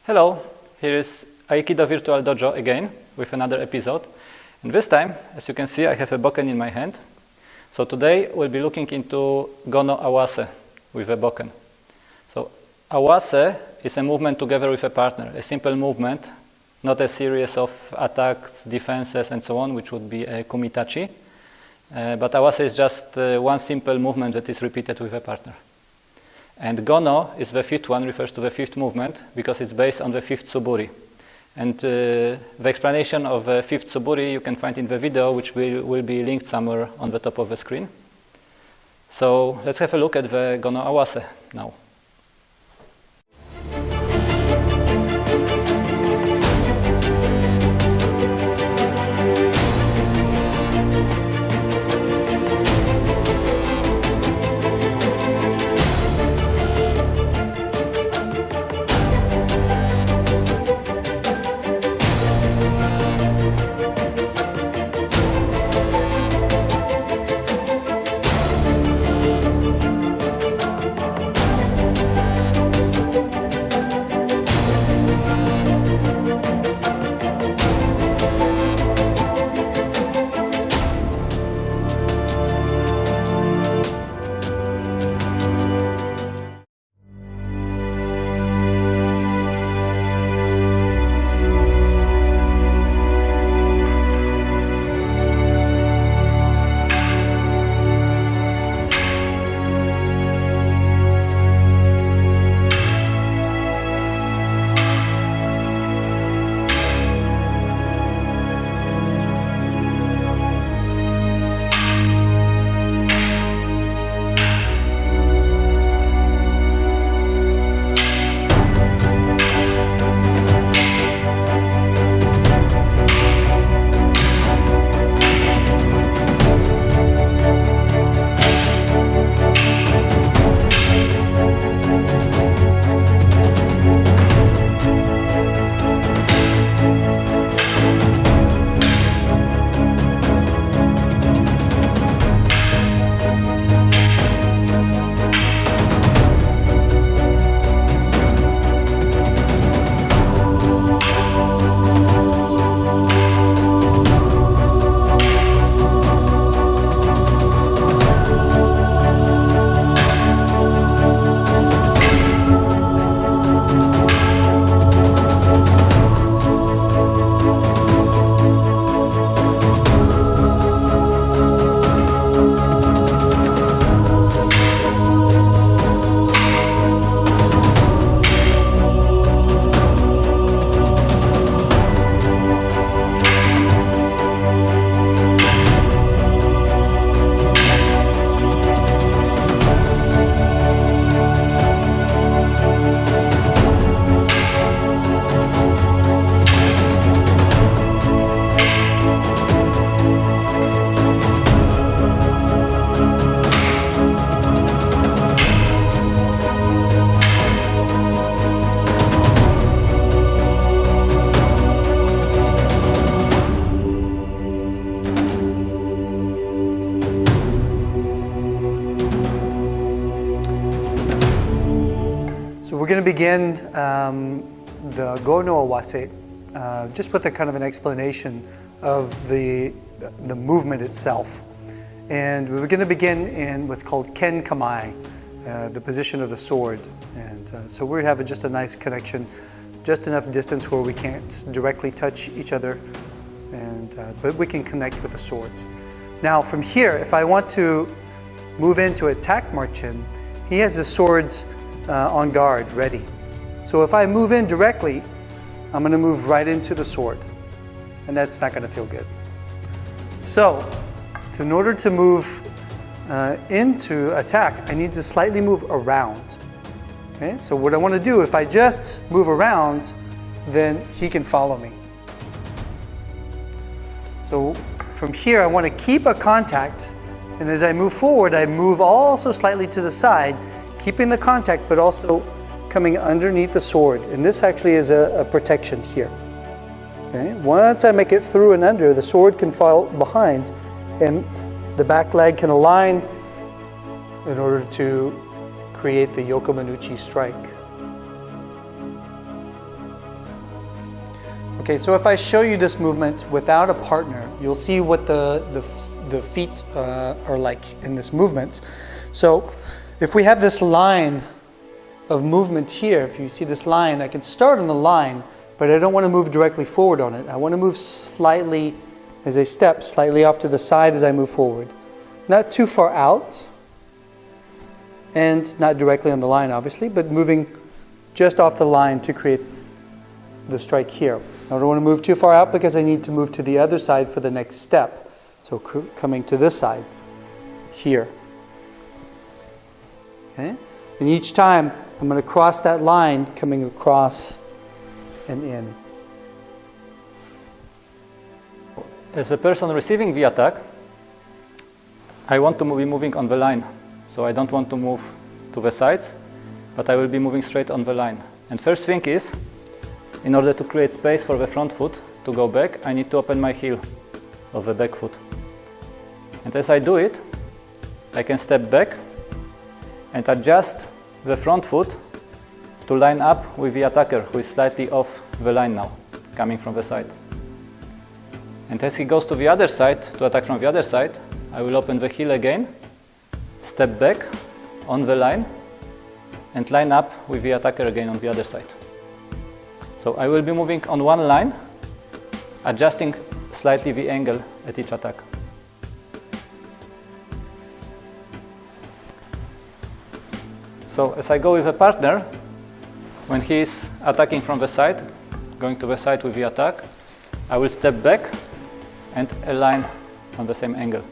Hello, here is Aikido Virtual Dojo again with another episode. And this time, as you can see, I have a Bokken in my hand. So today we'll be looking into Gono Awase with a Bokken. So Awase is a movement together with a partner, a simple movement, not a series of attacks, defenses, and so on, which would be a kumitachi. But Awase is just one simple movement that is repeated with a partner. And Gono is the fifth one, refers to the fifth movement, because it's based on the fifth suburi. And the explanation of the fifth suburi you can find in the video, which will be linked somewhere on the top of the screen. So let's have a look at the Gono Awase now. We're going to begin the Gono Awase just with a kind of an explanation of the movement itself. And we're going to begin in what's called Ken Kamai, the position of the sword. And so we have just a nice connection, just enough distance where we can't directly touch each other, but we can connect with the swords. Now from here, if I want to move in to attack Marcin, he has the swords on guard, ready. So if I move in directly, I'm going to move right into the sword, and that's not going to feel good. So, in order to move into attack, I need to slightly move around. Okay? So what I want to do, if I just move around, then he can follow me. So from here, I want to keep a contact, and as I move forward, I move also slightly to the side, keeping the contact, but also coming underneath the sword. And this actually is a protection here. Okay? Once I make it through and under, the sword can fall behind, and the back leg can align in order to create the Yokomanuchi strike. Okay, so if I show you this movement without a partner, you'll see what the feet are like in this movement. So if we have this line of movement here, if you see this line, I can start on the line, but I don't want to move directly forward on it. I want to move slightly as I step, slightly off to the side as I move forward. Not too far out, and not directly on the line, obviously, but moving just off the line to create the strike here. I don't want to move too far out because I need to move to the other side for the next step. So coming to this side, here. Okay? And each time I'm going to cross that line, coming across and in. As a person receiving the attack, I want to be moving on the line. So I don't want to move to the sides, but I will be moving straight on the line. And first thing is, in order to create space for the front foot to go back, I need to open my heel of the back foot. And as I do it, I can step back and adjust the front foot to line up with the attacker, who is slightly off the line now, coming from the side. And as he goes to the other side, to attack from the other side, I will open the heel again, step back on the line, and line up with the attacker again on the other side. So I will be moving on one line, adjusting slightly the angle at each attack. So as I go with a partner, when he is attacking from the side, going to the side with the attack, I will step back and align on the same angle.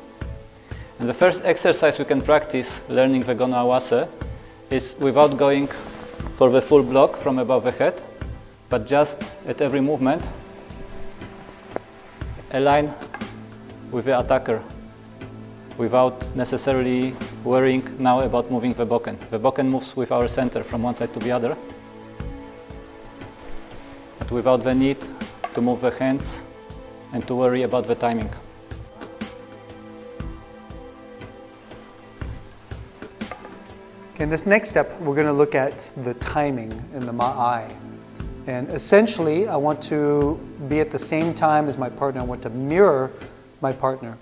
And the first exercise we can practice learning the Gono Awase is without going for the full block from above the head, but just at every movement, align with the attacker without necessarily worrying now about moving the Bokken. The Bokken moves with our center from one side to the other, but without the need to move the hands and to worry about the timing. In this next step, we're going to look at the timing in the ma'ai. And essentially, I want to be at the same time as my partner. I want to mirror my partner.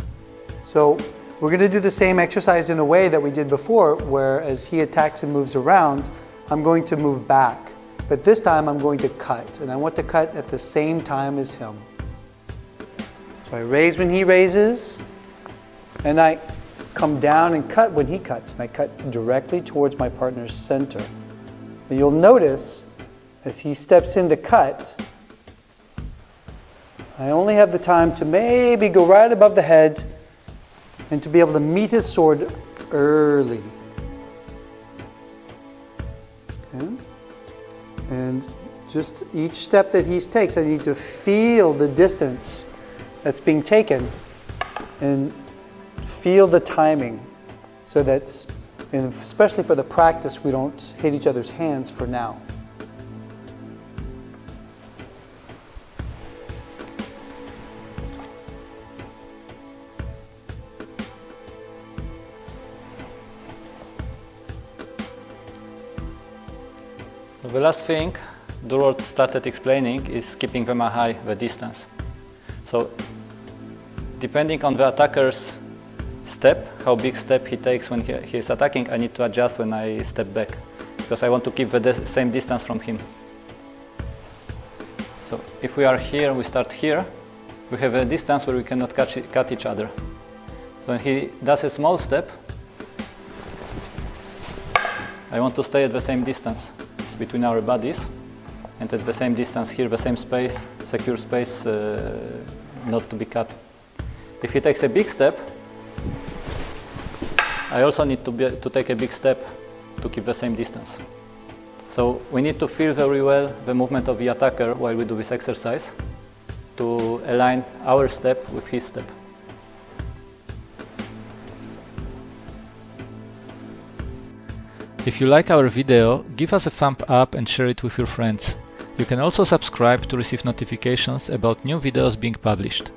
So we're going to do the same exercise in a way that we did before, where as he attacks and moves around, I'm going to move back. But this time I'm going to cut, and I want to cut at the same time as him. So I raise when he raises, and I come down and cut when he cuts, and I cut directly towards my partner's center. And you'll notice as he steps in to cut, I only have the time to maybe go right above the head and to be able to meet his sword early. Okay? And just each step that he takes, I need to feel the distance that's being taken and feel the timing so that, and especially for the practice, we don't hit each other's hands for now. So the last thing Durward started explaining is keeping the ma'ai, the distance. So depending on the attacker's step, how big step he takes when he is attacking, I need to adjust when I step back, because I want to keep the same distance from him. So if we are here, we start here, we have a distance where we cannot cut each other. So when he does a small step, I want to stay at the same distance between our bodies, and at the same distance here, the same space, secure space, not to be cut. If he takes a big step, I also need to take a big step to keep the same distance. So we need to feel very well the movement of the attacker while we do this exercise to align our step with his step. If you like our video, give us a thumb up and share it with your friends. You can also subscribe to receive notifications about new videos being published.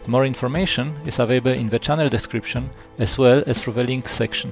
More information is available in the channel description as well as through the links section.